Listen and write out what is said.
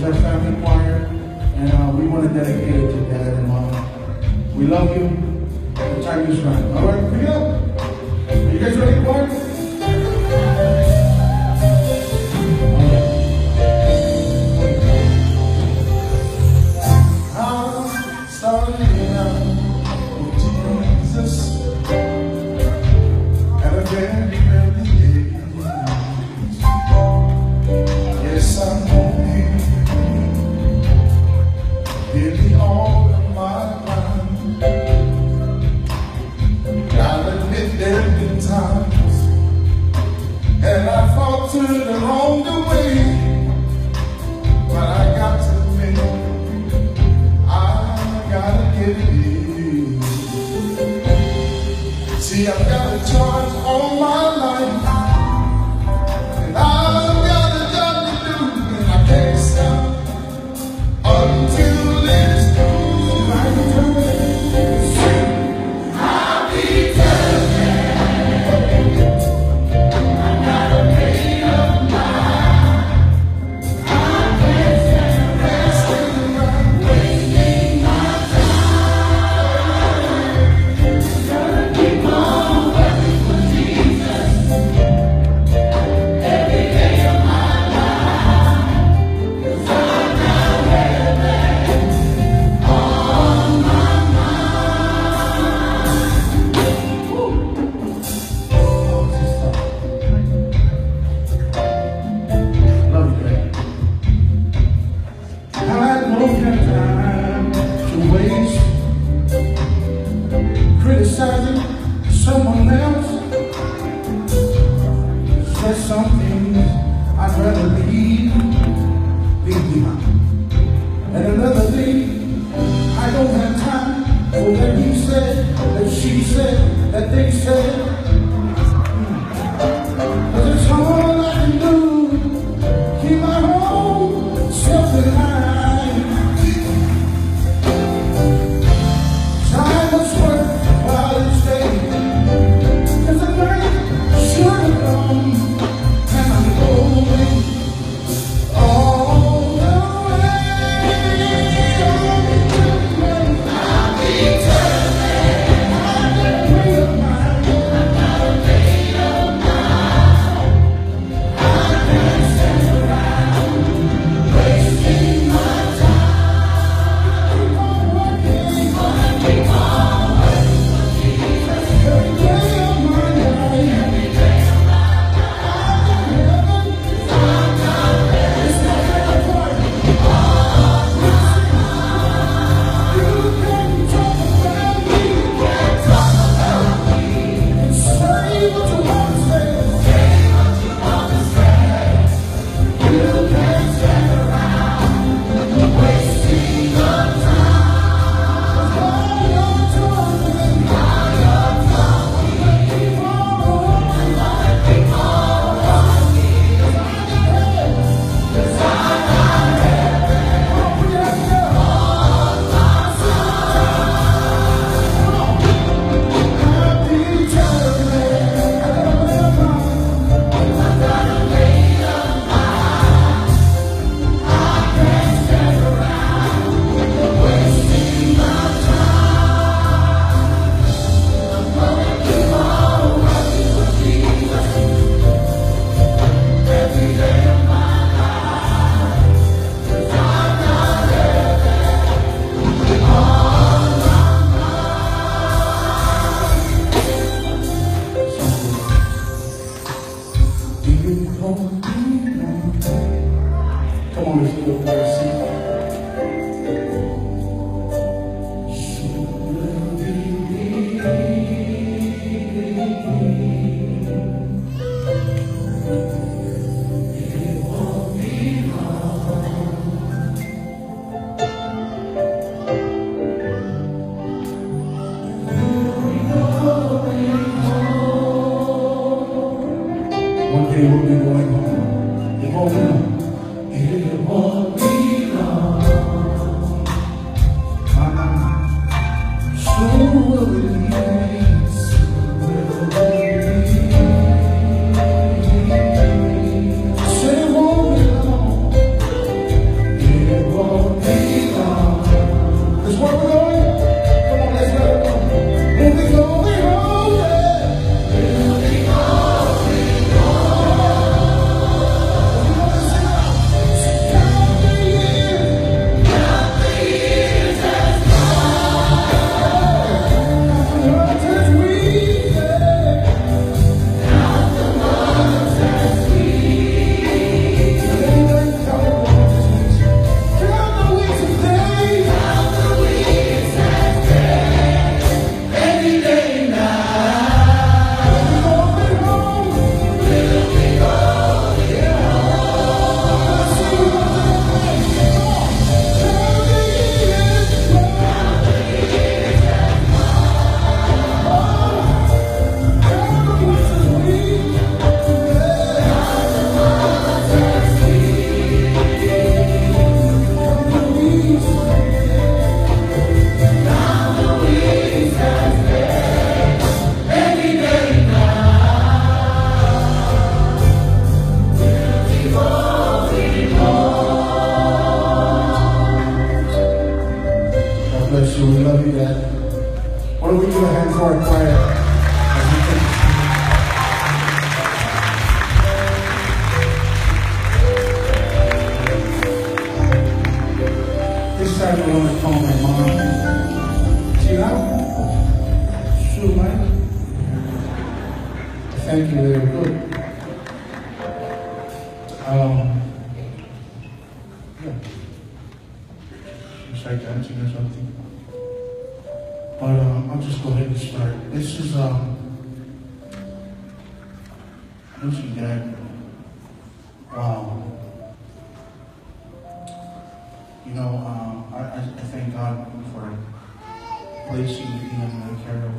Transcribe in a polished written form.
as our family choir, and we want to dedicate it to Dad and Mom. We love you. The time is right. All right, pick it up. Are you guys ready, choir? I'm starting out with Jesus at a very early age. Yes, I know Him nearly all of my life. I'll admit there have been times and I faltered along the way, but I got to admit I gotta get it. See, I've got a charge on my life, and I've got a job to do, and I can't stop until it's through. I'll be determined. I gotta make up mind. I can't stand around wasting my time. Gotta keep on working for Jesus every day of my life. 'Cause I got heaven on my mind. Love you, baby. I had no time to waste criticizing someone else. Said some things I'd rather leave behind. And another thing, I don't have time for what he said, that she said, that they said. 'Cause it's all I can do, keep my own self in line. Time must work while it's day, 'cause the night should have come, and I'm going all the way. I'll be determined. I've made up my mind. I can't stand around wasting my time. Keep on working. Keep on working for Jesus every day of my life. Every day of my life. I'm not ready. It's not that important. You can talk about me. You can talk about me. And say what you want to say. Say what you want to say. You can't stand around wasting your time. All you're talking, all you're talking. Keep on, I'm gonna keep on walking. 'Cause I got heaven on my side. I'll be determined. I gotta make up mind. I can't stand around wasting my time. I'm gonna keep on working for Jesus every day of my life. 'Cause I got heaven on my mind. Do you hold me now? Come on, let's do a mercy. One day we'll be going home. It won't be long. It won't be long. before I quiet as we take this meeting. This time I want to call my mom. Sheila? Shumai? Thank you, very good. Yeah. It's like dancing or something. But I'll just go ahead and start. This is losing Dad. Wow. You know, I thank God for placing me in the care of